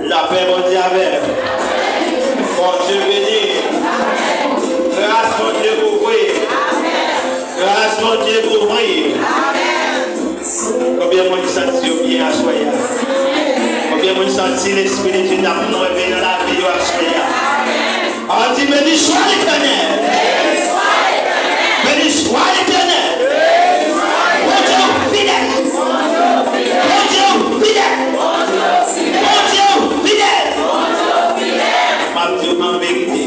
La paix mon Dieu avec. Bon Dieu béni. Grâce mon Dieu pour ouvrir. Grâce mon Dieu pour ouvrir. senti l'Esprit de Dieu nous réveiller dans la vie à soya. On dit, béni soit l'Éternel. Béni soit l'Éternel. Mon Dieu fidèle. Mon Dieu fidèle. Mon Dieu fidèle. Ma Dieu, ma vérité.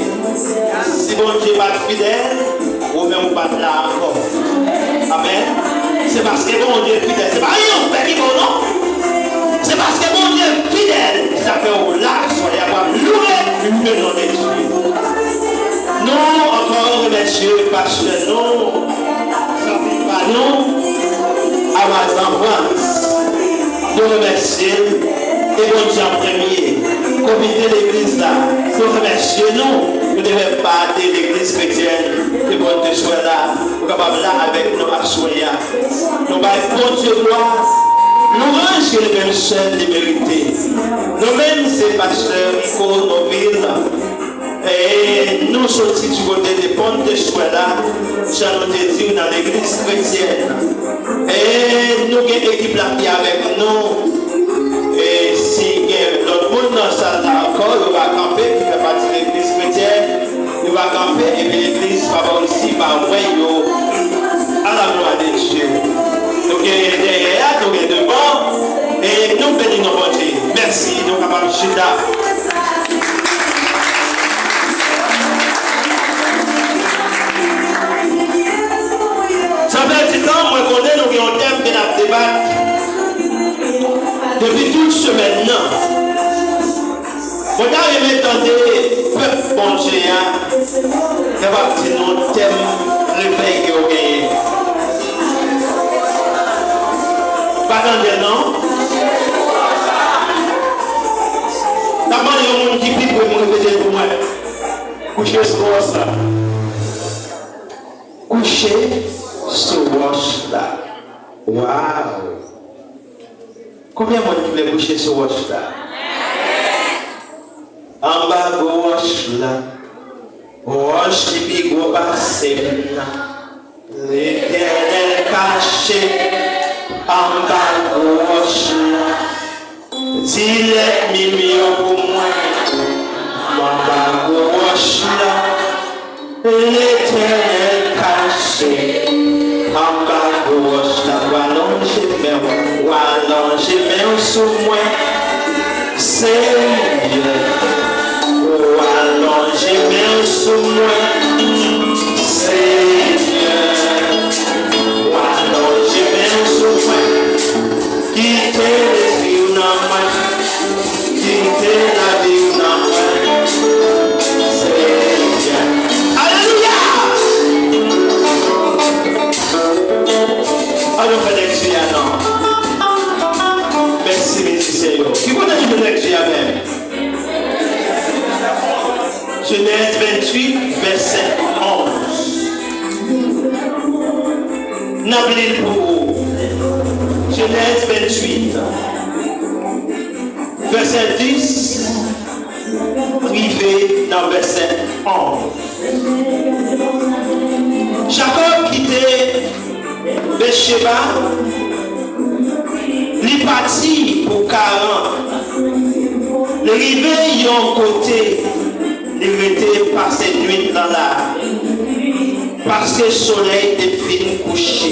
Si mon Dieu n'est pas fidèle, ou même pas là encore. Amen. C'est parce que mon Dieu est fidèle. C'est pas rien, on fait qui bon, non? C'est parce que mon Dieu est fidèle. Ça fait au large, soyez à voir louer le nom de Dieu. Non, encore remercier, parce que non, ça ne fait pas non, à ma enfance, de remercier, et bon Dieu en premier, comité de l'église là, de remercier, non, vous ne devez pas de l'église chrétienne, de bon Dieu soit là, vous capable là avec nous à soyer. Nous bon Dieu gloire, nous rangeons les mêmes chaînes de vérité. Nous-mêmes, ces pasteurs, il faut nos villes. Et nous sortis du côté des ponts de Chouela, j'en ai dit dans l'église chrétienne. Et nous avons une équipe là qui est avec nous. Et si l'autre monde dans ça encore, il va camper, qui fait partie de l'église chrétienne, il va camper et puis l'église va voir ici, va voir à la gloire de Dieu. Donc derrière, nous sommes devant et nous bénissons notre Dieu. Merci, nous sommes capables de chuter. Ça fait un petit temps, moi, je connais, nous avons un thème qui a débattu depuis toute semaine. Vous avez entendu, peuple bon Dieu, qui va dire notre thème, reveil que vous gagnez. Pas d'entendre, non? D'abord, il y a un monde qui vit pour me répéter pour moi. Coucher sur ça. Coucher. Ce wòch là. Waouh! Combien de monde voulait coucher ce wòch là? En bas de wòch là. Wòch qui vit gros passé là. L'Éternel caché. En bas de wòch là. Dis-le mimio pour moi. En bas de wòch là. L'Éternel caché. En bas de wòch là, ou allongez mes sous moi, Seigneur, ou allongez mes sous moi, Seigneur, ou allongez mes sous moi, quittez les vies dans moi, quittez la vie dans moi, Seigneur. Alléluia! Alors, Dieu, non. Merci, Seigneur. Qui connaît le Dieu même? Genèse 28, verset 11. N'abîme pour vous. Genèse 28, verset 10, privé dans verset 11. Jacob quittait Bécheba, il parti pour 40. Le réveil yon côté, il était passé nuit dans la, parce que le soleil était fini couché.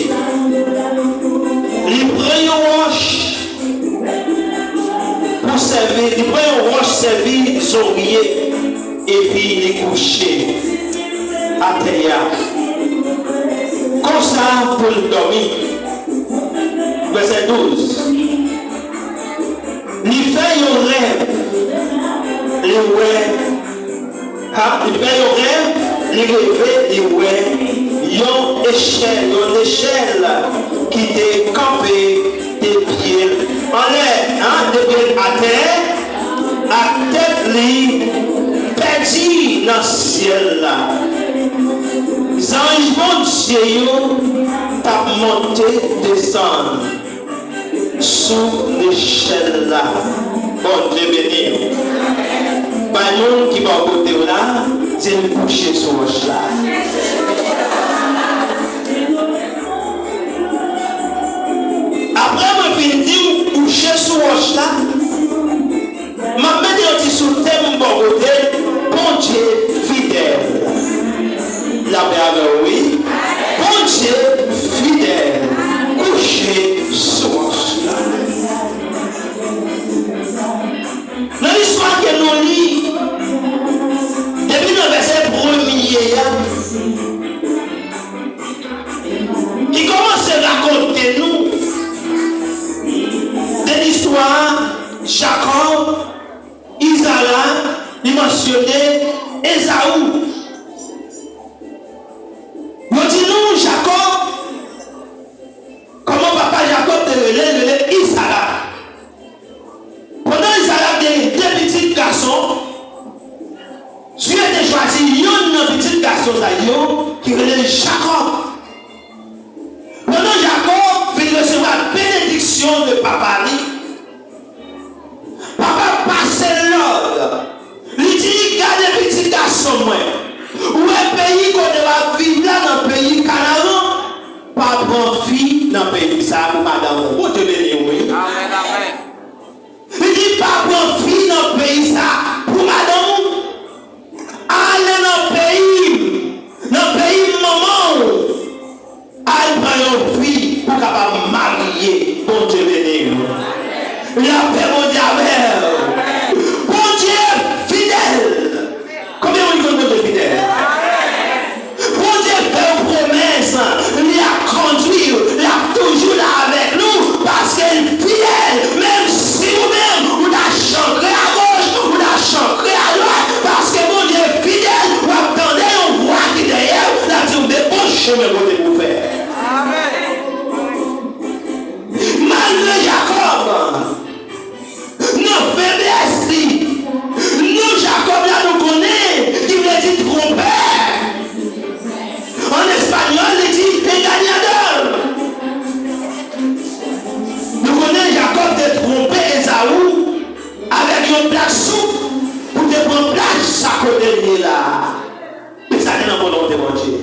Il prend une roche pour servir, il prend une roche servir zorier et puis il est couché à terre. Comme ça pour le dormir. Verset 12. Il fait un rêve. Il fait un rêve. Il rêve. Il y a une échelle qui est campée des pieds en l'air, des pieds à terre, à tête li perdu dans le ciel là. Les anges bon Dieu t'a monté, descendre sous l'échelle là. Bon Dieu béni. Pas le monde qui va au côté là, c'est le coucher sur le roche là. Après, je vais dire coucher sur le roche là. garçon qui relève Jacob. Pendant Jacob vient recevoir la bénédiction de papa. Papa passe l'ordre. Il dit, garde petit garçon, moi. Où est le pays qu'on va vivre là dans le pays Canaan? Pas bon fille dans le pays ça pour madame. Vous te bénir, oui. Amen, amen. Il dit, pas bon fille dans le pays ça pour madame. Allez dans le pays maman. Allez prendre une fille pour capable marier. Bon Dieu bénir. La paix mondiale. Bon Dieu fidèle. Combien on dit bon Dieu fidèle? Bon Dieu fait une promesse. Il a conduit. Il a toujours là avec nous. Parce qu'il est fidèle. Même si vous-même, vous avez chanté à gauche, vous avez chanté à droite. Parce que bon Dieu est fidèle. Vous attendez, on voit qui derrière. Vous avez dit, vous débauchez mais vous devez faire. Malgré Jacob. Nos faiblesses, nous Jacob là nous connaît, qui veut dire tromper. En espagnol, il dit engañador. Nous connaissons Jacob de tromper Esaü avec une plaque soupe pour te prendre place sa côté là. Mais ça n'est pas volonté de Dieu.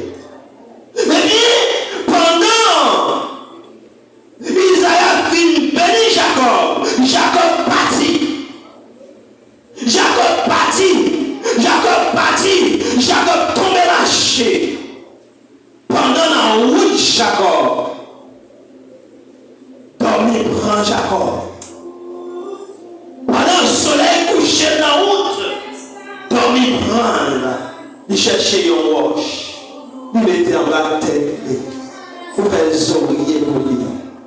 Mais bien, pendant Isaïe fin béni Jacob, Jacob partit. Jacob tombé lâché. Pendant la route, Jacob. Dormi prend Jacob. Pendant le soleil couché dans la route, dormi prend. Il cherchait un wòch. Il mettait en bas de tête. Pour faire les oreillers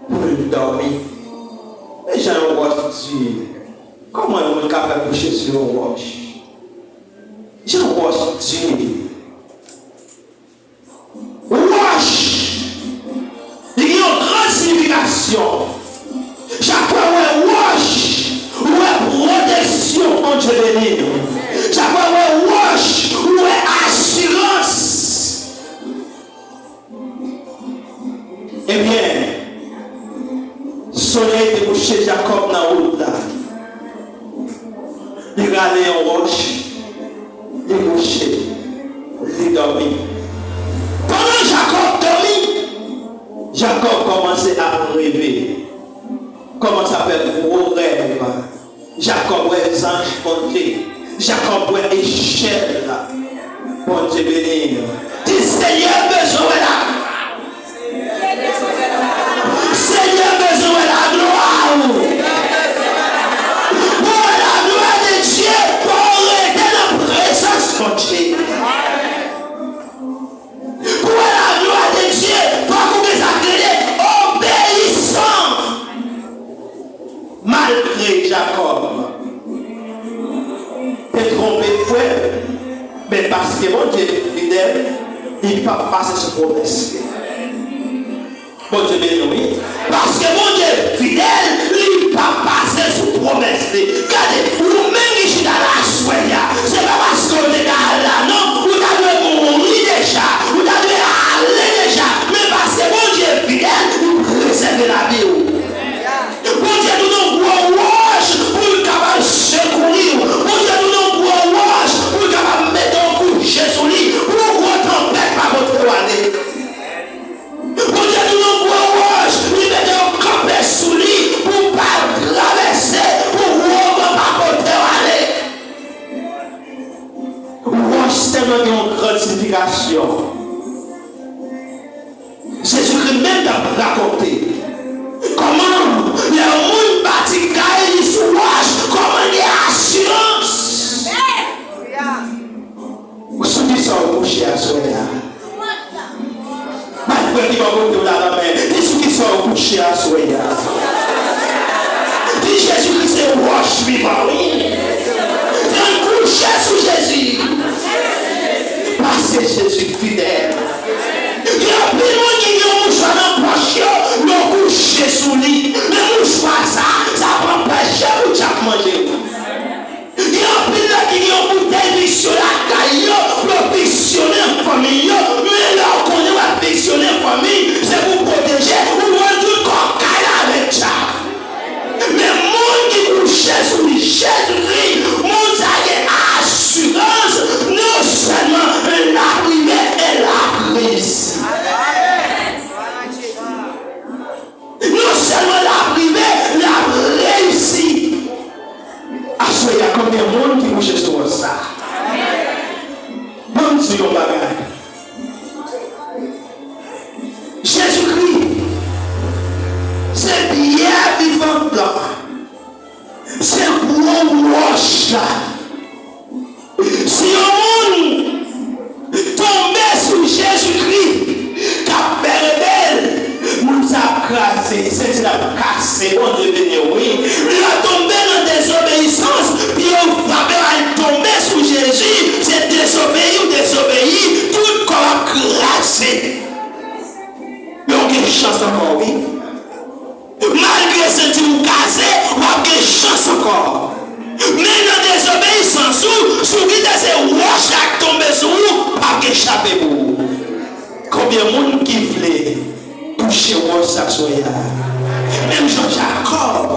pour lui dormir. Et j'ai un wòch dit. Comment on est capable de coucher sur un wòch? J'ai un wòch dit. Wòch! Il y a une grande signification. Chaque fois où est wòch, où est protection contre l'ennemi. Chaque fois où est wòch, où est assurance. Eh bien, soleil était couché Jacob dans la route là. Il regardait en roche, il couchait, il dormit. Pendant Jacob dormit, Jacob commençait à rêver. Commence à faire gros rêves. Jacob voit les anges monter. Jacob voit l'échelle là. Bon Dieu béni. Dis Seigneur, besoin de la Seigneur, besoin de la gloire. Pour la gloire de Dieu, pour arrêter la présence de Dieu. Pour la gloire de Dieu, pour que les accrédits obéissants. Malgré Jacob, t'es trompé frère, mais parce que mon Dieu est fidèle, il ne va pas passer ce promesse. Bon Dieu béni. Parce que mon Dieu est fidèle, il ne va pas passer ce promesse. Regardez, vous-même qui êtes dans la soirée, ce n'est pas parce qu'on est là, non, vous avez mourir déjà, vous avez aller déjà, mais parce que mon Dieu est fidèle, il préserve la vie. Bon Dieu nous donne un wòch pour le capable secourir. Bon Dieu nous donne un wòch pour le capable mettre un coucher sur lui. Pour qu'on tempête pas votre année. Bon Dieu nous donne un wòch pour mettre un campé sur lui. Pour pas traverser. Pour qu'on pas votre année. Wòch c'est une grande signification. Jésus-Christ même t'a raconté. Comment il y a un monde bâti qui sous wòch, comment il y a assurance. Vous souvenez ça au coucher à soi là. Malgré qu'il va vous dire la main, dis ceux qui sont au coucher à soi là. Dis Jésus-Christ c'est wòch vivant. Un coucher sous Jésus. Parce que Jésus est fidèle. Il y a plus de monde qui ont mouchoir dans la poche, ils ont couché sous lui. Mais mouchoir ça prend péché pour chaque manger. Il y a plus de monde qui ont bouteille sur la caille, pour pissionner en c'est pierre vivante là. C'est gros wòch là. Si on tombe sur Jésus-Christ, qui a fait rebelle, nous a crasé, c'est la cassé, bon Dieu béni, oui. Il a tombé dans désobéissance, puis on va tomber sur Jésus, c'est désobéir ou désobéir, tout corps a crassé. Mais on a une chance encore, oui. Malgré ce que vous cassez, on a une chance encore. Mais dans désobéissance, sous qui c'est wòch qui tombe sur vous, pas échapper pour vous. Combien de monde qui voulait toucher wòch ça soit même Jean-Jacob,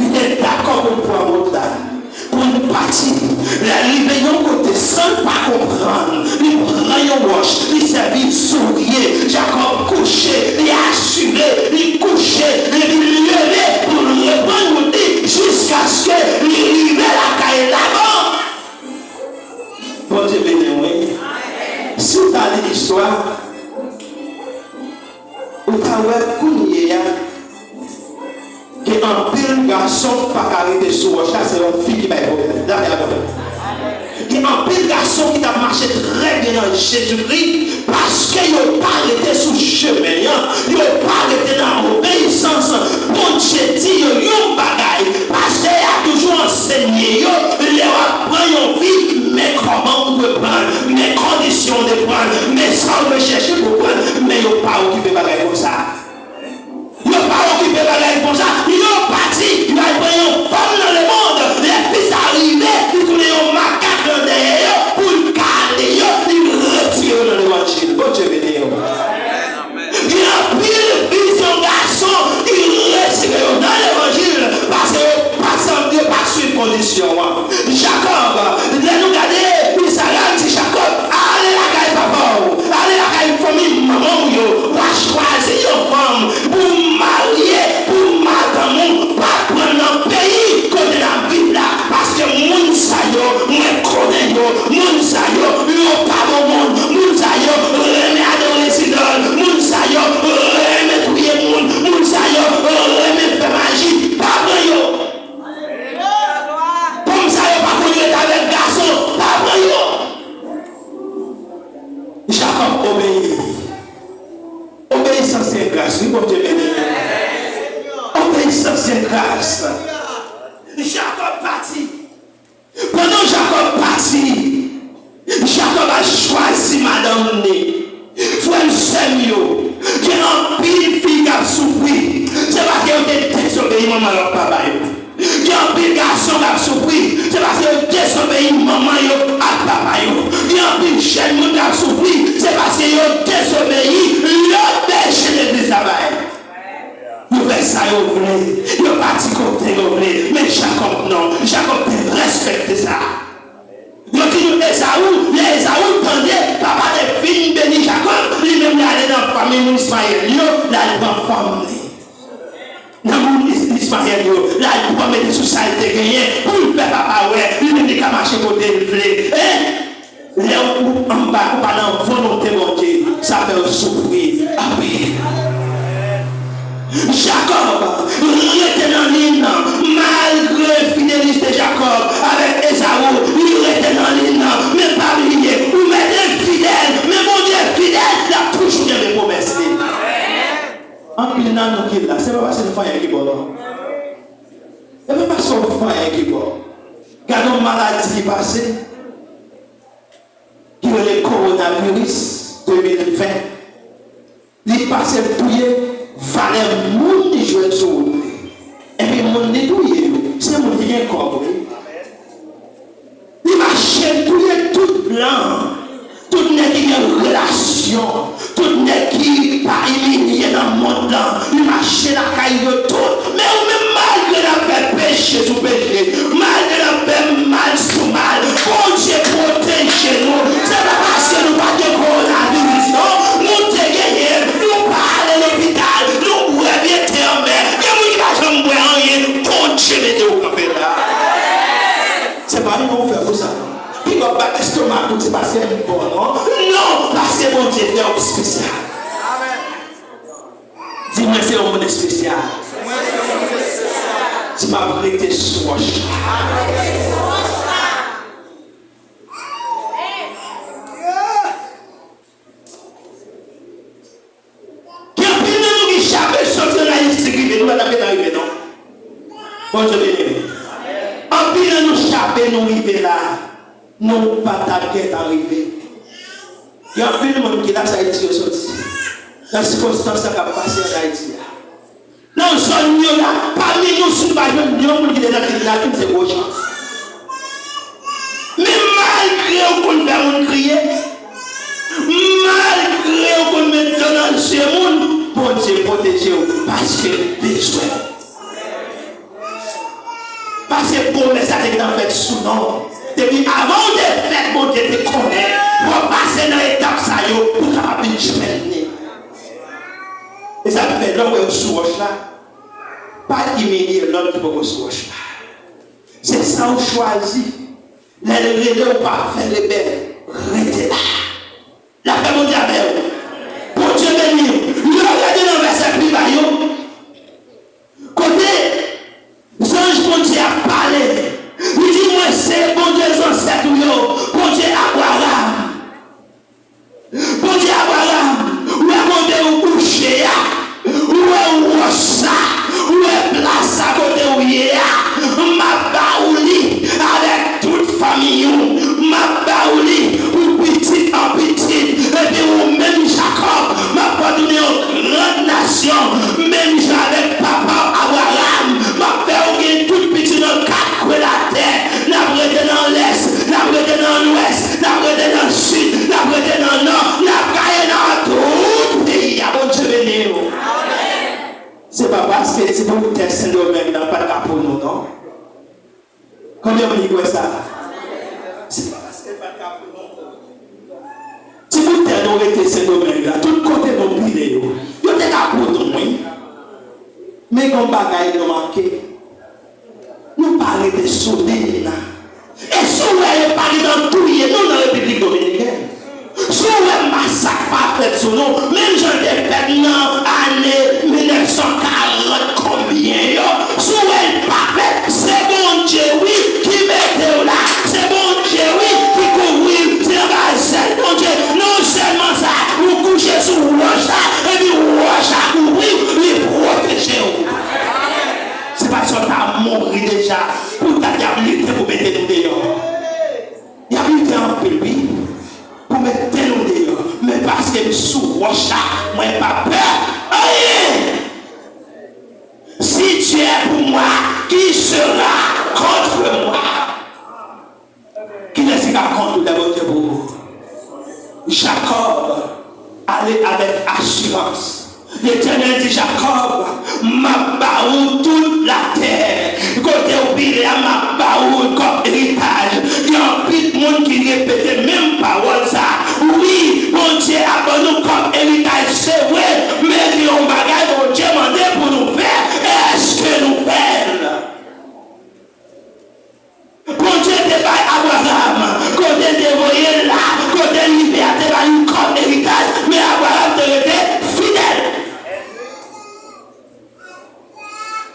il est d'accord pour prendre là, pour une partie. La libération côté sans pas comprendre. Il prend un wòch, il servit sourire. Jacob couché, il assuré, il couché, il levé pour le reprendre jusqu'à ce qu'il arrive à la caille là-bas. Bon Dieu béni, oui. Si tu as l'histoire, ou tu as vu que un pile garçon pas arrêté sur wòch, c'est une fille qui va être problème. Il y a un pile garçon qui a marché très bien dans Jésus-Christ parce qu'il n'a pas arrêté sous le chemin, il n'a pas arrêté dans l'obéissance. Bon Dieu dit, il y a un bagaille parce qu'il a toujours enseigné, il apprend une vie, mais comment on peut prendre, mes conditions de prendre, mais sans rechercher pour prendre, mais il n'a pas occupé bagaille comme ça. Il n'a pas occupé bagaille comme ça, il est parti, il va prendre une femme dans le monde, les fils arrivés, il tourne un macaque derrière pour le caler, il retire dans l'évangile. Bon Dieu béni. Il a pris le fils son garçon, il retire dans l'évangile parce que Dieu pas sur une condition. Jacob, nous regardez, il s'arrête, dit Jacob, allez la caille papa, allez la caille famille maman, on va choisir une femme pour marier, pour madame, pas prendre un pays côté la vie là, parce que moun sa yo, moi connais yo, moun sa yo, yo pas mon monde, moun sa yo, remet adorer sidol, moun sa yo, remet prier moun sa yo, remet faire magie, pas vrai yo. Comme ça yo pas connu avec garçon, pas vrai yo. Jacob obéit. Obéissance c'est grâce, oui, bon Dieu béni. Obéissance c'est grâce. Jacob partit. Pendant Jacob partit, Jacob a choisi madame Né. Frère Semio, qui a un pile fille qui a souffert. C'est parce qu'il a désobéi maman et papa. Qui a un pile garçon qui a souffert. C'est parce qu'il a désobéi maman et papa. Qui a un pile jeune qui a souffert. C'est parce qu'il a désobéi l'autre péché de l'église là-bas. Vous faites ça, vous voulez. Vous êtes parti côté, vous voulez. Mais Jacob, non. Jacob peut respecter ça. Donc, il nous Esaou pendait, papa de fille béni Jacob, lui-même allait dans la famille Ismaël, là, il va former. Dans le Ismaël, là, il va mettre sous ça, il était gagné, pour le faire papa, ouais, lui-même, il a marché côté, il voulait. Là où en bas, pendant volonté, mon Dieu, ça fait souffrir. Après. Jacob était dans l'île, malgré la fidélité de Jacob avec Esaou, il était dans l'île, mais pas oublié, ou mettez fidèle, mais mon Dieu fidèle, il a toujours bien des promesses. En plus, nous qui là, c'est pas parce que nous faisons un équipe là. C'est pas parce que nous faisons un équipe là. Regardons une maladie qui passe, qui est le coronavirus 2020. Il passe tout valeur monde qui joue sur et puis monde nettoyé c'est monde qui est corps il marche tout blanc tout n'est qui a relation tout n'est qui pas éliminé dans le monde là il marche la caille de tout mais même malgré la paix péché sous péché malgré la paix mal sous mal bon Dieu protège nous c'est pas parce que nous pas de coronavirus non nous te gagné nous pas à l'hôpital nous ouais bien terminé il y a qui va jamais rien bon Dieu mettez au campé là c'est pas nous qu'on fait pour ça puis on va l'estomac pour c'est parce que c'est bon non parce que bon Dieu fait un spécial Dis-moi, c'est un monde spécial. Tu m'as prêté sous wòch. Bon Dieu béni. En pile nous chapé nous arriver là, nous pas t'arrêter d'arriver. Il y a un peu de monde qui là ça Haïti sorti. La circonstance qui a passé en Haïti. Non seulement là, parmi nous sous pas de monde qui est là qui c'est wòch. Mais malgré qu'on fait on crier, malgré qu'on met dans ce monde, bon Dieu protéger parce que besoin. Parce que promesse a été faite sous nom. Depuis avant de faire, mon Dieu te connaît. Pour passer dans l'étape, ça y est, pour capable de chemin. Et ça fait l'homme qui est sous wòch là. Pas humilier l'homme qui est sous wòch là. C'est ça qu'on choisit. Les relais ou pas faire les belles. Restez là. La paix mondiale. Pour Dieu béni. Regardez dans le verset plus bas. Côté. Ange bon Dieu a parlé. Il dit moi c'est bon Dieu ancêtre bon Dieu Abraham. Bon Dieu Abraham. Où est mon Dieu au coucher? Où est wòch ça? Où est place à côté où il y a? Ma baouli avec toute famille. Ma baouli pour petit en petit. Et puis même Jacob m'a pas donné une grande nation. Même avec papa Abraham. M'a fait tout petit dans le quatre coins de la terre. N'a prêté dans l'est, n'a prêté dans l'ouest, n'a prêté dans le sud, n'a prêté dans le nord, n'a prêté dans tout le pays. À bon Dieu béni. C'est pas parce que c'est pour vous tester le même dans pas de cas pour nous, non? Combien vous dites ça? C'est pas parce que c'est pas de cas pour nous. Si vous testez ce domaine là, tout côté de nos vidéos, vous êtes là pour nous, oui. Mais comme bagaille nous manqué, nous parlons de soudés là. Et si vous parlez dans tout le monde dans la République dominicaine, si vous massacre pas fait sur nous, même j'en ai fait dans l'année 1940 combien, si vous pas fait, c'est bon Dieu oui qui mettez là, c'est bon Dieu oui qui couvre, c'est bon Dieu, non seulement ça, vous couchez sur wòch et puis wòch à couvrir, les protéger. C'est parce que tu as mouru déjà pour ta diabolité pour mettre nous dehors. Il y a lutté en pays pour mettre nous dehors. Mais parce que sous wòch, moi, je n'ai pas peur. Rien. Si tu es pour moi, qui sera contre moi? Qui ne sera contre d'abord pour vous? Jacob allait avec assurance. L'Éternel dit Jacob, m'a baou toute la terre. Côté oublié, m'a baou comme héritage. Il y a un petit monde qui répète même parole ça. Oui, bon Dieu a nous comme héritage, c'est vrai. Mais il y a un bagage, bon Dieu m'a demandé pour nous faire. Est-ce que nous faisons? Bon Dieu te bail Abraham. Côté te voyez là, côté liberté, te comme héritage. Mais Abraham te était fidèle.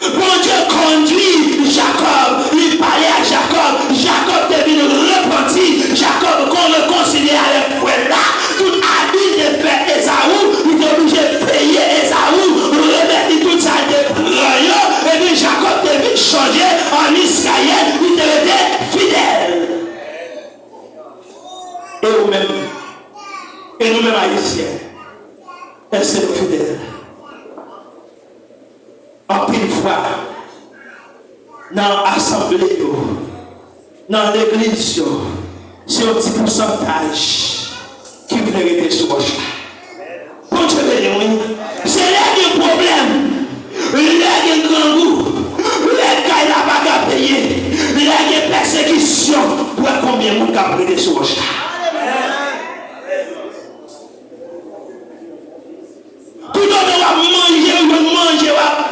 Bon Dieu conduit Jacob, il parlait à Jacob, Jacob devait repentir, Jacob qu'on le considère avec frère là, tout habit de faire Esaü, il est obligé de payer Esaü, remettre tout ça de royaume, et puis Jacob devait changer en Israël, il devait fidèle. Et nous-mêmes, haïtiens, est-ce que nous sommes fidèles? En pile fois, dans l'assemblée, dans l'église, c'est un petit pourcentage qui vient rester sous wòch. Pour Dieu béni, c'est là qu'il y a un problème, là qu'il y a un grand goût, là qu'il y a pas qu'à payer, là qu'il y a une persécution. Pour combien de monde qui a prêté sous wòch? Tout le monde va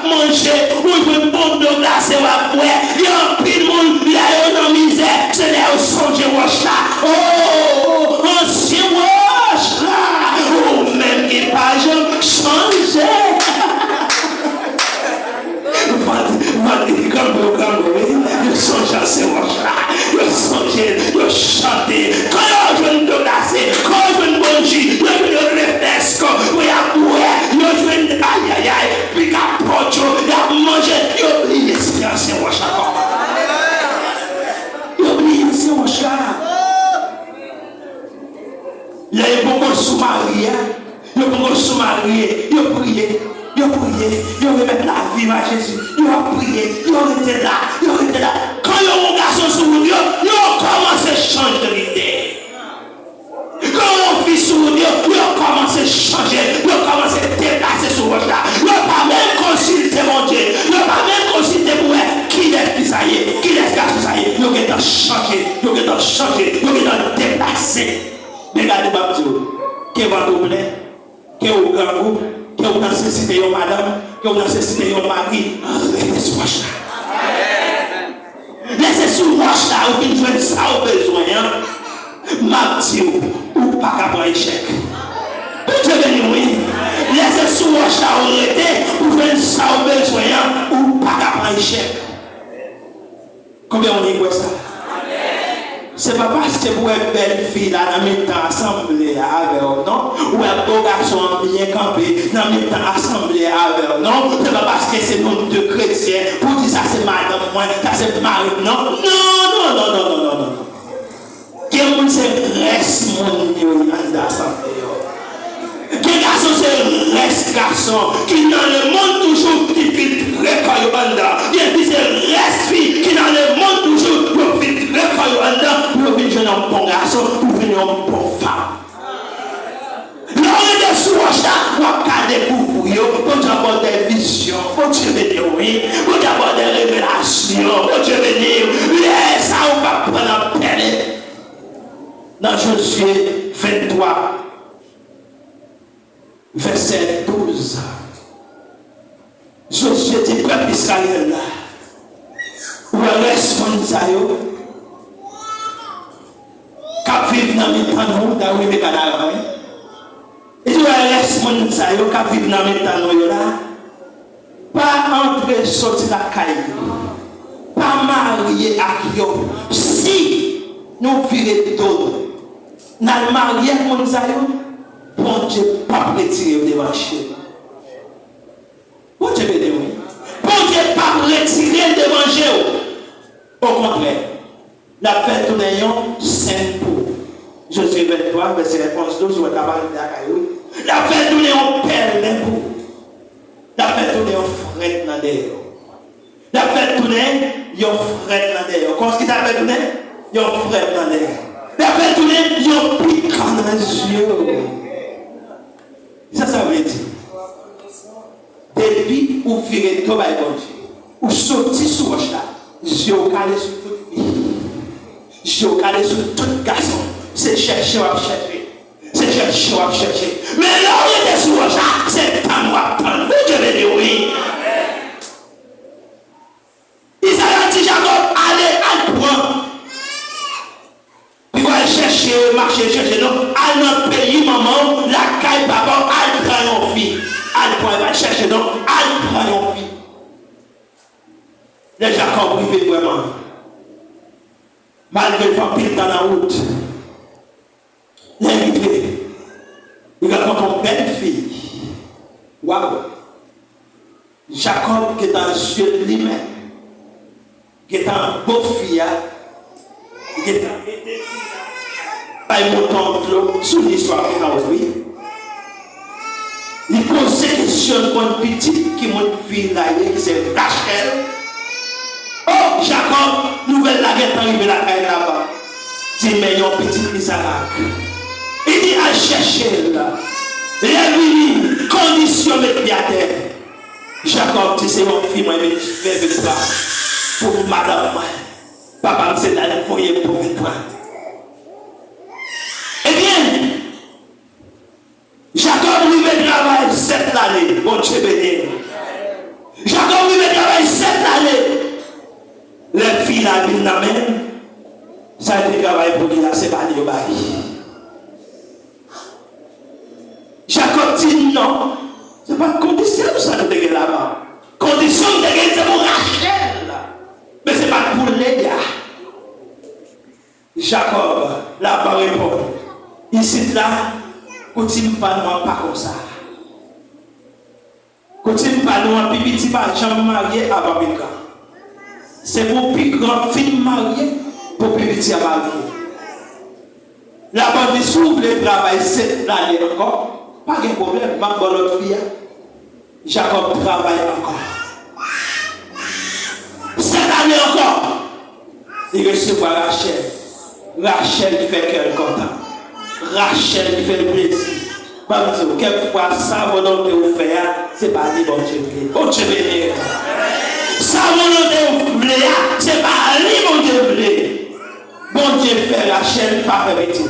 manger, ou il veut pompe de glace, ou va boire. Il y a un pile de monde, il y a une misère, c'est là où songe wòch là. Oh, ancien wòch là, mettre la vie à Jésus. Ils ont prié, ils ont été là, ils ont été là. Quand ils ont un garçon sur nous, ils ont commencé à changer de l'idée. Quand on vit sur nous, ils ont commencé à changer, ils ont commencé à déplacer sur votre là. Ils n'ont pas même consulté mon Dieu, ils n'ont pas même consulté pour qui est ça y est, qui est garçon ça y est. Ils ont changé, ils ont changé, ils ont déplacé. Regardez, qui va doubler, qui est au grand groupe, qui est au nécessité de madame, qui est au nécessité de mari, laissez sur roche là. Laissez sur roche là, ou bien jouer ça au besoin. Ma dit, ou pas qu'à prendre échec. Dieu béni, oui. Laissez sur roche là, ou arrêter, ou jouer ça au besoin, ou pas qu'à prendre échec. Combien on dit quoi ça? C'est pas parce que vous êtes belle fille là, dans le temps assemblée avec vous, non? Ou un beau garçon bien campé, dans le temps assemblée avec vous, non? C'est pas parce que c'est nous deux chrétiens, pour dire ça c'est madame, moi, ça c'est mari, non? Non. Quel c'est reste mon assemblée? Quel garçon c'est reste garçon, qui dans le monde toujours, qui filtre le banda. Quel c'est reste fille, qui dans le monde toujours, qui filtre le banda. Pour venir un bon garçon, pour venir une bonne femme. L'homme de Souacha, on va garder pour vous, pour avoir des visions, pour Dieu venir, oui, pour avoir des révélations, pour Dieu venir, laisse ça, on va prendre la peine. Dans Josué 23, verset 12, Josué dit, peuple Israël, où est responsable? Qui vivent dans les temps, dans les canards. Et tu es responsable, qui vivent dans les temps, pas entrer, sortir la caille, pas marier à Yo. Si nous vivons d'autres, nous marions à mon bon Dieu, pas retirer des marchés. Bon Dieu, bon Dieu, pas retirer des marchés. Au contraire. La fête de néant, saint pour. Josué 23, verset 11-12, ou la fête de néant, père l'impôt. La fête de néant, frère dans l'air. La fête de néant, frère dans l'air. Comment est-ce qu'il s'appelle de néant? Frère dans l'air. La fête de néant, piquant dans les yeux. Ça veut dire. Depuis, vous virez tout, vous sortez sur le chat, je vous calez sur toute vie. Je vous calais sur tout garçon. C'est chercher, on va chercher. C'est chercher, on va chercher. Mais là où il était sur le chat, c'est pas moi. Je vais dire oui. Isaïe dit Jacob, allez, prendre. Puis on va chercher, marcher, chercher. Non, allez dans le pays, maman, la caille, papa, allez prendre une fille. Allez prendre, va chercher, non, allez prendre une fille. Les Jacob vivent vraiment. Malgré le vampire dans la route, l'invité, il rencontre une belle fille. Waouh! Jacob qui est dans le ciel lui-même, qui est un beau fille, qui est un montant sur l'histoire qui a oublié. Il pose des questions pour une petite qui monte fille là, qui c'est Rachel. Oh, Jacob, nouvelle la guerre arrivée là-bas. Dit, mais il y a un petit Isaac. Il dit, à chercher là. Les conditions de pied à terre. Jacob dit, c'est mon fille, moi, je vais avec toi. Pour madame, papa, c'est là, il faut y pour toi. Eh bien, Jacob lui met travail 7 années. Bon Dieu béni. Jacob lui met travail 7 années. Les filles la vie n'a même, ça a été travail pour lui, c'est pas du bail. Jacob dit non, c'est pas condition ça de gagner là-bas. Condition de gagner, c'est pour Rachel. Mais c'est pas pour les gars. Jacob, là-bas répond, ici là, continue pas nous pas comme ça. Continue pas nous, puis petit pas jamais marié à Babylone. C'est pour plus grand fille mariée, pour plus petit à marier. La bande s'ouvre le travail 7 l'année encore, pas de problème, ma bonne autre fille. Jacob travaille encore. Cette année encore, il recevra Rachel. Rachel qui fait cœur content. Rachel qui fait le plaisir. Quelquefois, sa volonté vous fait, c'est pas lui, bon Dieu. Bon Dieu, sa volonté vous fait, c'est pas lui, bon Dieu. Bon Dieu fait Rachel par vérité.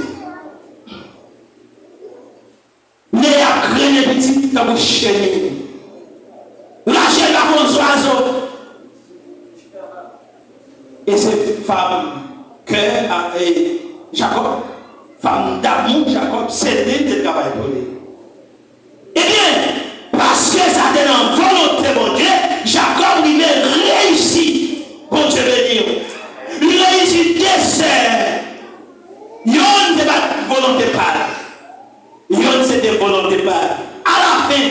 Léa crée les petits comme chenilles. Rachel a mon oiseau. Et cette femme que Jacob, femme d'amour, Jacob, cédé de travail pour lui. Eh bien, parce que ça était en volonté, mon Dieu, Jacob lui a réussi. Bon Dieu béni. Il réussit dessert. Yon ne pas volonté pas. Yon c'était volonté pas. À la fin,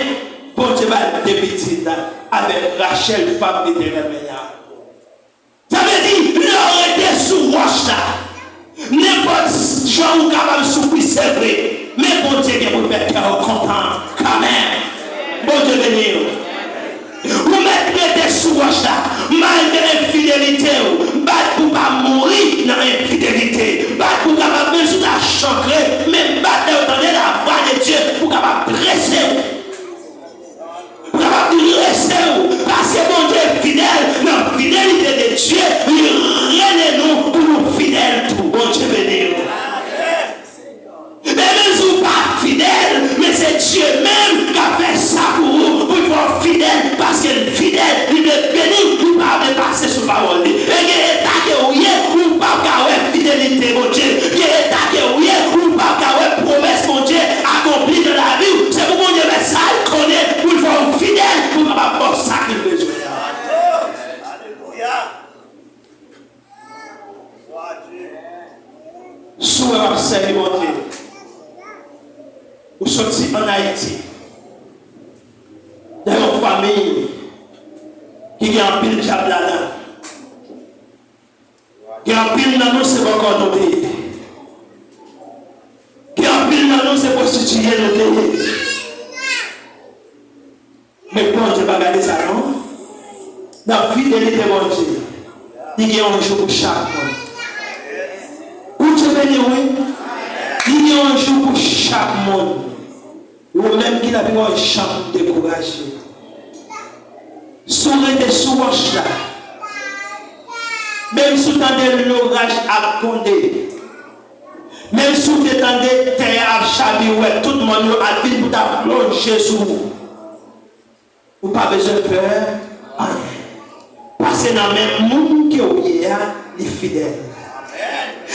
bon Dieu va débuter avec Rachel, femme d'éternel meilleur. Ça veut dire, il aurait été sous roche là. N'importe gens ou capable de souffrir, c'est vrai. Mais bon Dieu, il vous faire cœur content quand même. Bon Dieu béni. Vous mettez sous roche là. Malgré l'infidélité, battre pour pas mourir dans l'infidélité. Battre pour capable de la chancrer. Mais battre entendre la voix de Dieu pour capable de dresser. Pour capable de dresser. Parce que bon Dieu est fidèle. La fidélité de Dieu, il règne nous pour nous fidèles tout. Bon Dieu béni. Mais même si vous n'êtes pas fidèle, mais c'est Dieu même qui a fait ça pour vous. Vous êtes fidèle parce que le fidèle, il est béni, vous ne pouvez pas passer sur la parole. Et il est attaqué ou vous ne pouvez pas avoir fidélité, mon Dieu. Il est attaqué ou vous ne pouvez pas avoir promesse, mon Dieu, accomplie dans la vie. C'est pour mon Dieu, mais ça, il connaît, vous êtes fidèle, vous ne pouvez pas faire ça qu'il veut. Alléluia. Sous la cérémonie. Vous sortez en Haïti, dans une famille qui a un pile de diable là-dedans. Qui a un pile dans nous, c'est encore nos pays. Qui a un pile dans nous, c'est prostituer nos pays. Mais bon Dieu va garder ça, non? Dans la fidélité, mon Dieu, il y a un jour pour chaque monde. Pour Dieu béni, oui. Il y a un jour pour chaque monde. Ou même qui n'a pas un champ découragé. Sourire sous roche là. Même sous tendez l'orage à condé. Même sous tendez terre à chavirouette. Tout le monde a dit pour ta plonger sous vous. Ou pas besoin de peur. Parce que dans le même monde qui est les fidèles.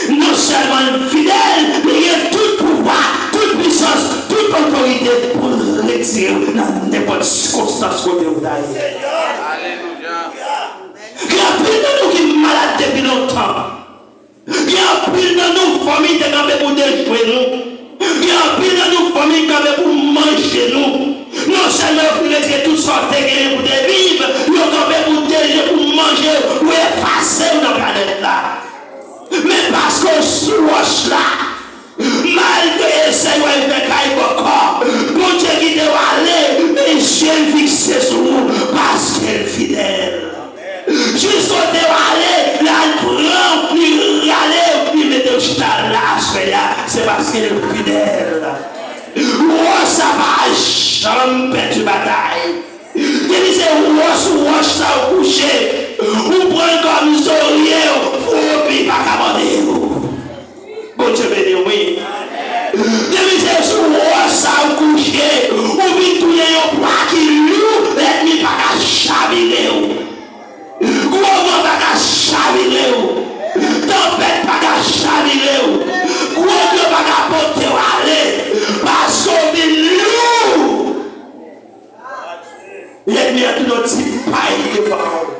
Non seulement fidèle, mais il y a tout pouvoir, toute puissance, toute autorité pour retirer dans n'importe circonstance où vous allez. Alléluia. Il y a plus de nous qui sont malades depuis longtemps. Il y a plus de nous familles qui ont pour déjouer nous. Il y a plus de nous familles qui ont pour manger nous. Non seulement pour laisser toutes sortes de guerres pour des vivre, ils ont pour déjouer, pour manger, pour effacer dans la planète là. Mais parce que sous roche là, malgré le Seigneur fait caille encore, bon Dieu qui doit aller, les yeux fixés sur nous, parce qu'elle est fidèle. Jusqu'au doit aller, là, il prend, il râle, il met le chita là, c'est parce qu'elle est fidèle. Oh, ça va jamais perdre une bataille. Il dit c'est roche ça au coucher. Vous prenez comme zorier, vous ne pas commander. Bon Dieu béni, oui. Il dit c'est roche ça au coucher. Vous venez tous les poids qui louent, l'ennemi pas qu'à chavirer. Vous ne pas qu'à chavirer. Tempête pas qu'à chavirer. Vous ne pas qu'à porter aller. Parce qu'on est lourd. L'ennemi a tout notre type paille de parole.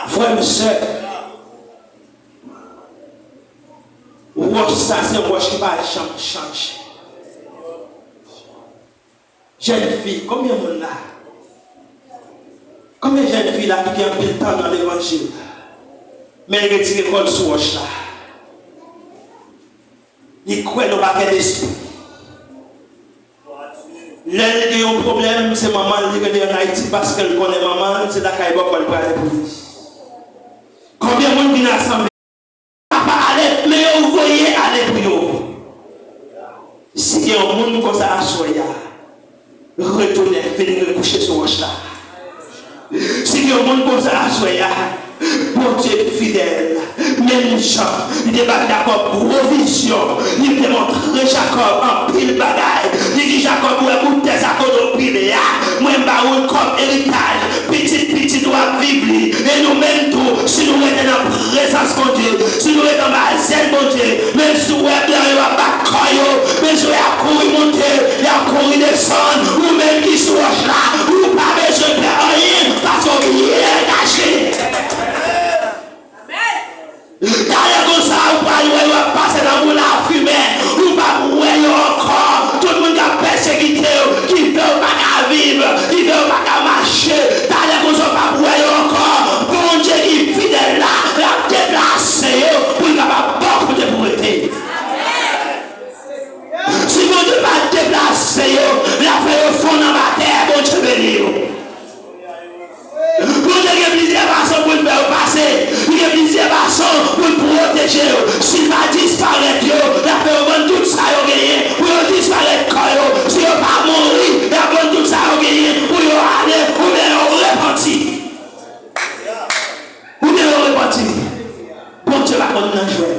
Frère et soeur, roche ça c'est roche qui va changer. Jeune fille, combien de monde là? Combien de jeunes filles là qui ont pris le temps dans l'évangile? Mais ils retirent l'école sur roche là. Ils croient dans le paquet d'esprit. Le problème, c'est maman qui est en Haïti parce qu'elle connaît maman, c'est la caille qu'elle peut aller pour lui. Combien de monde qui n'a assemblé? Papa allez, mais vous voyez aller pour vous. Si il y a un monde comme ça à soya, retournez, venez coucher sur le chat. Si il y a un monde comme ça à soya, bon Dieu fidèle, même Jean, il débat d'accord provision, il démontre Jacob en pile bagaille. Il dit Jacob, vous écoutez tes accords au pile, moi je vais comme héritage, petit doit vivre, et nous-mêmes tout, si nous sommes dans la présence de Dieu, si nous sommes dans la zèle de Dieu, même si nous sommes dans la caillou, même si nous sommes couru monter, il a couru descendre, ou même qui sont là, ou pas besoin de rien, parce qu'on est engagé. D'ailleurs, comme ça, vous va passer dans la fumée, vous va encore, tout le monde a persécuté, qui veut pas vivre, qui veut pas marcher. D'ailleurs, comme ça, vous va encore, bon Dieu qui est fidèle là, la déplacer pour ne pas beaucoup de pauvreté. Si vous ne pas déplacer, la faire au fond dans la terre, bon Dieu béni. Vous avez plusieurs façons pour le faire passer. Vous avez plusieurs façons pour le protéger. S'il va disparaître, la fait vendre tout ça au gagné. Pour disparaître, si vous pas mourir, la vendre tout ça au gagné. Pour aller, ou bien repentir. Ou bien repentir. Bon Dieu va continuer à jouer.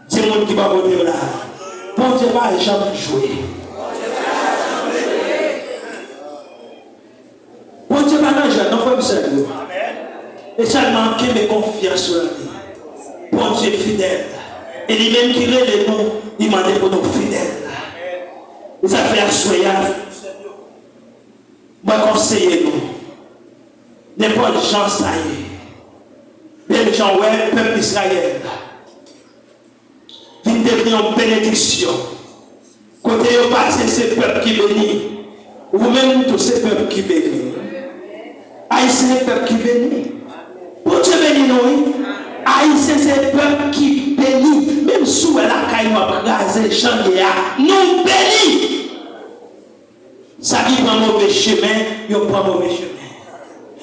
Dis-moi qui va venir là. Bon Dieu va jamais jouer. Bon Dieu va manger, non frère sérieux. Et ça manque mes confiance sur la vie. Bon Dieu fidèle. Et lui-même qui relève nous, il m'a dit pour nous fidèles. Et ça fait assoyer. Moi conseiller nous. N'importe gens ça y est. Les gens ouais, peuple Israël. Vient devenir une bénédiction. Côté au passé, c'est le peuple qui bénit. Ou même tous ces peuples qui bénissent. Haïtien, c'est le peuple qui bénit. Pour Dieu bénit nous. Haïtien, c'est le peuple qui bénit. Même sous la caille, nous avons chandéa, nous bénit. Ça qui prend mauvais chemin, il prend mauvais chemin.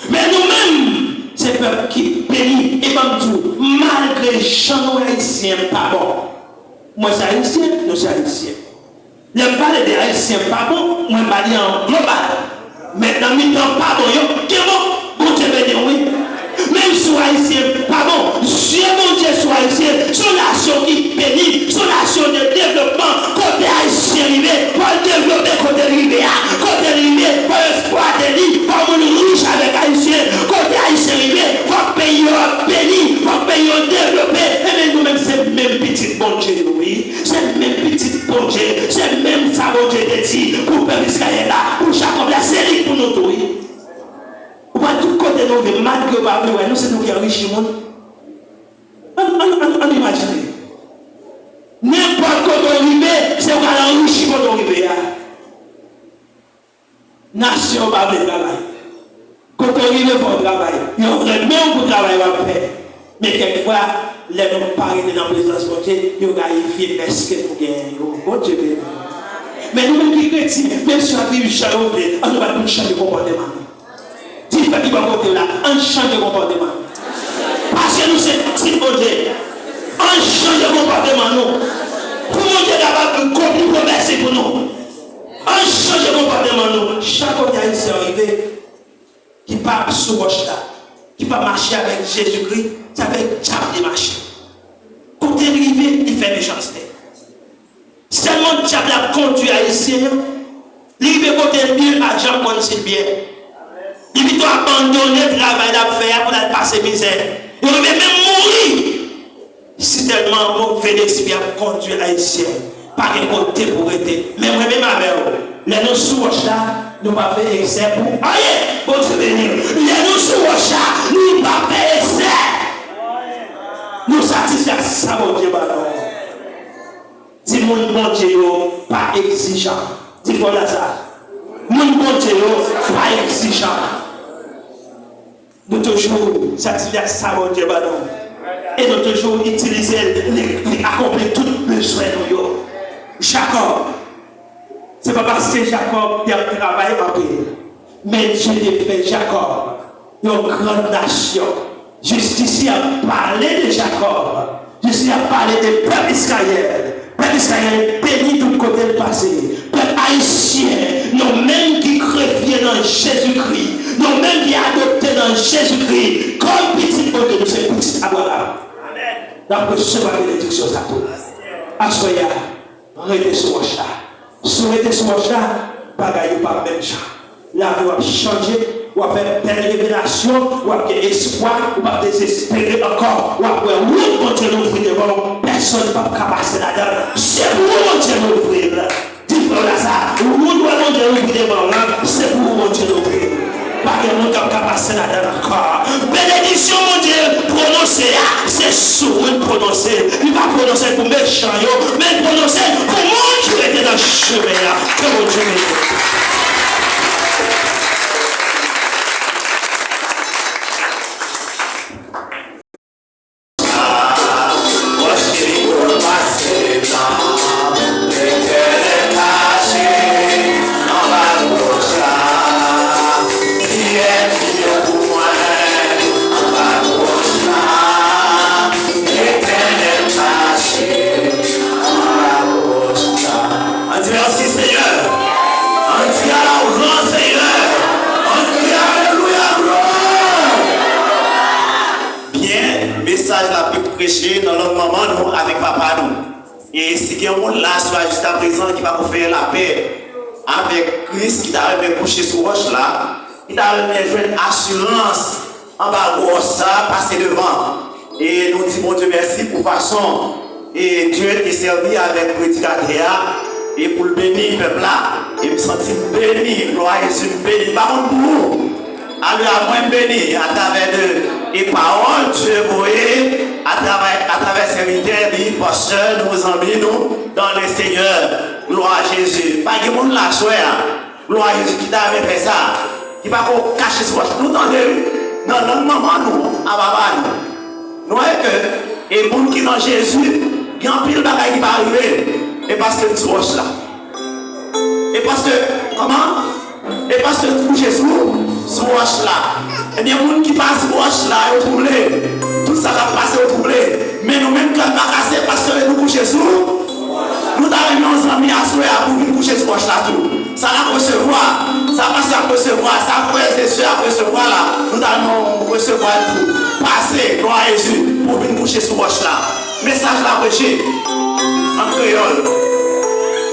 Mais nous-mêmes, c'est le peuple qui bénit. Et comme tout, malgré les chants haïtiens, pas bon. Moi, c'est haïtien, nous sommes haïtiens. Je ne parle des haïtiens pas bon, moi, je parle en global. Mais dans le temps, pas bon, qui est bon, bon Dieu béni, oui. Même si haïtien pas bon, Dieu mon Dieu soit haïtien, son nation qui bénit, son nation de développement, côté haïtien rivé, pour développer côté rivé, côté rivé, pour exploiter lui, pour une riche avec haïtien, côté haïtien rivé, pour pays béni, pour pays développé, et même nous-mêmes, c'est le même petit bon Dieu, oui. C'est le même petit bon Dieu, c'est le même ça bon Dieu de dit, pour peuple Israël là, pour Jacob la série pour nous tous. Ou pas tout côté nous vivons, malgré que pas nous, c'est nous qui enrichissons le monde. On imagine. N'importe quoi on arrive, c'est qu'on a enrichi quand on arrive. Nation va faire travail. Quand on arrive, il faut travailler. Il y a même pour travailler à faire. Mais quelquefois, les gens parlent dans la présence de Dieu, ils ont gagné est-ce que vous gagnez. Bon Dieu. Mais nous-mêmes qui chrétiens, même si on a vu Charlotte, on ne va pas changer de comportement. Dis pas qui va côté là, on change de comportement. Parce que nous c'est petit bon Dieu. On change de comportement nous. Pour mon Dieu d'avoir une promesse pour nous. On change de comportement nous. Chaque fois qu'il y a ici arrivé, qui part sous roche là, qui part marcher avec Jésus-Christ, ça fait diable de marcher. Quand il est arrivé, il fait méchanceté. Seulement le diable a conduit à ici, il veut côté bien à Jean quand c'est bien. Il doit abandonner le travail d'affaires pour aller passer misère. Il veut même mourir. Si tellement mauvais esprit a conduit l'haïtien, pas de côté pour être. Mais moi-même avec les nous sous là, nous pas fait essai pour. Aïe, bon Dieu béni. Les nous sous là, nous pas fait essai. Nous satisfaire ça, mon Dieu, dis mon Dieu, pas exigeant. Dis-moi là ça. Mon Dieu, pas exigeant. Nous toujours satisfaire ça, mon Dieu, et nous toujours utiliser, accomplir tout besoin de nous. Jacob, Ce n'est pas parce que Jacob a travaillé en paix. Mais Dieu a fait Jacob une grande nation. Justice a parlé de Jacob. Justice a parlé de peuple Israël. Peuple Israël béni tout côté le passé. Peuple haïtien, nous-mêmes qui créons dans Jésus-Christ, nous-mêmes qui adoptés dans Jésus-Christ, comme petit côté de ce petit Abraham. D'après ce que la bénédiction ça tout. Assoya, arrêtez ce moche-là. Si vous arrêtez ce moche-là, bagaille pas même ça. La vie va changer, ou va faire belle révélation, ou va faire espoir, ou va désespérer encore, ou va faire oui, mon Dieu nous ouvrir devant, personne ne va passer là-dedans. C'est pour mon Dieu nous ouvrir. Dis-moi là ça, où doit mon Dieu nous ouvrir devant là, c'est pour mon Dieu nous ouvrir. Pas que mon Dieu ne va passer là-dedans encore. Bénédiction, mon Dieu, prononcer, c'est sourd prononcer. Il va prononcer pour méchant, mais prononcer pour mon Dieu était dans le chemin. Que mon Dieu m'aide. Dans notre moment, nous, avec papa, nous. Et si il y a un monde là, soit juste à présent, qui va vous faire la paix avec Christ, qui t'a remis coucher sur roche là, qui t'a remis jouer une assurance en bas de ça, passer devant. Et nous disons, mon Dieu, merci pour façon. Et Dieu est servi avec prédicateur et pour le bénir, le peuple là. Et me sentir béni, gloire à Jésus, béni. Par contre, pour vous, alors à moi béni à travers les paroles, Dieu voyez. À travers serviteurs, pasteurs, nos amis, nous, dans le Seigneur, gloire à Jésus. Pas de monde là, gloire à Jésus qui t'a fait ça, qui va cacher ce nous dans notre moment, nous, à Baba, nous voyons que les gens qui sont dans Jésus, il y a un pile de bagaille qui va arriver, et parce que tu roches là. Et parce que, comment? Et parce que tu couches sur roche là. Et bien, les gens qui passent sur roche là, ils trouvent tout ça va passer au troublé. Mais nous-mêmes, quand on va casser parce que nous couchons sous, nous avons nos amis à souhait pour nous coucher sur roche là tout. Ça va recevoir, ça passe à recevoir, ça va à recevoir là. Nous allons recevoir tout. Passer, gloire à Jésus, pour venir coucher sur roche là. Message là prêché en créole.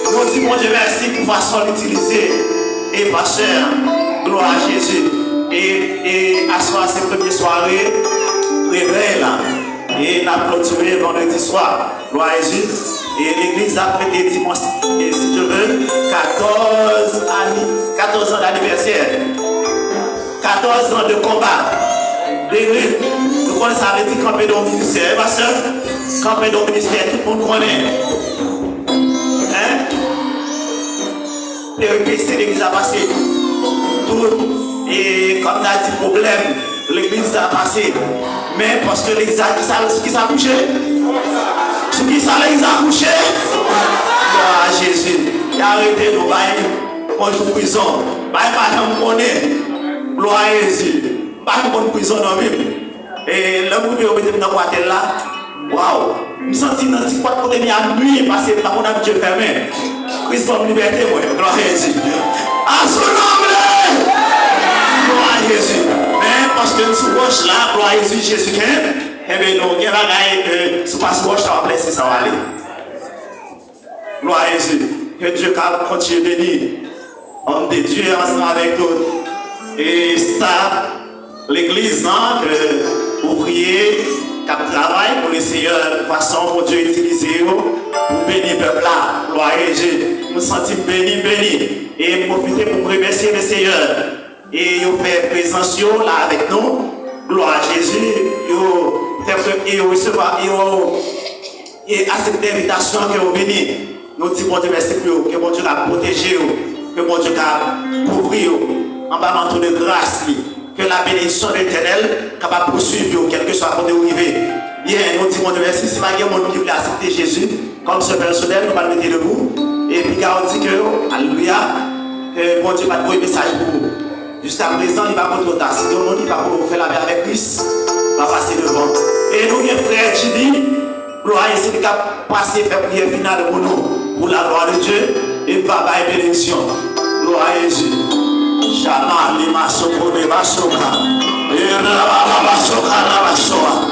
Nous disons, mon Dieu, merci pour façon d'utiliser. Et pasteur, gloire à Jésus. Et à soir, ces premières soirées, réveil là. Et on a clôturé vendredi soir, gloire à Jésus. Et l'église a fêté dimanche, et si je veux, 14 ans d'anniversaire. 14 ans de combat. L'église, nous connaissons ça veut dire camper dans le ministère, ma soeur. Camper dans le ministère, tout le monde connaît. Hein? L'église a passé tout. Et comme on a dit, problème, l'église a passé. Mais parce que l'église qui s'est couché, ce qui l'église a couché, gloire à Jésus. Il a arrêté nous, on joue prison. Pas de monnaie, gloire à Jésus. Pas de prison non même. Et le mouvement qui est dans la là, waouh, je me sens dans le petit côté de la nuit parce que la monnaie Dieu fermé. Christ va me liberté, gloire à Jésus. À son nom, gloire à Jésus. Mais parce que nous roche là, gloire à Jésus, Jésus qui eh bien nous, il y a un si pas roche là, on va laisser ça aller. Gloire à Jésus. Que Dieu continue de bénir. Homme de Dieu ensemble avec nous. Et ça, l'église, que vous priez, qui travaille pour le Seigneur, de façon pour Dieu utiliser pour bénir le peuple là. Gloire à Jésus. Nous sentons bénis. Et profitez pour remercier le Seigneur. Et vous faites présence là avec nous. Gloire à Jésus. Et recevoir et accepter l'invitation que vous venez. Nous disons bon Dieu merci pour vous. Que bon Dieu a protégé vous. Que bon Dieu a couvert vous. En bas manteau de grâce. Que la bénédiction de l'Éternel capable de poursuivre vous, quel que soit votre arrivée. Bien, nous disons bon Dieu merci. Si pas quelqu'un qui veut accepter Jésus comme ce personnel, nous allons le mettre debout. Et puis, il a dit que, alléluia, que bon Dieu va trouver un message pour vous. Jusqu'à présent, il va contre ta. Si tout le monde va faire la paix avec Christ, va passer devant. Et nous, mes frères, tu dis, gloire à Jésus qui a passé, faire prière finale pour nous, pour la gloire de Dieu, et papa et bénédiction. Gloire à Jésus. Shama lima soko de basoka. Et la baba basoka la basoka.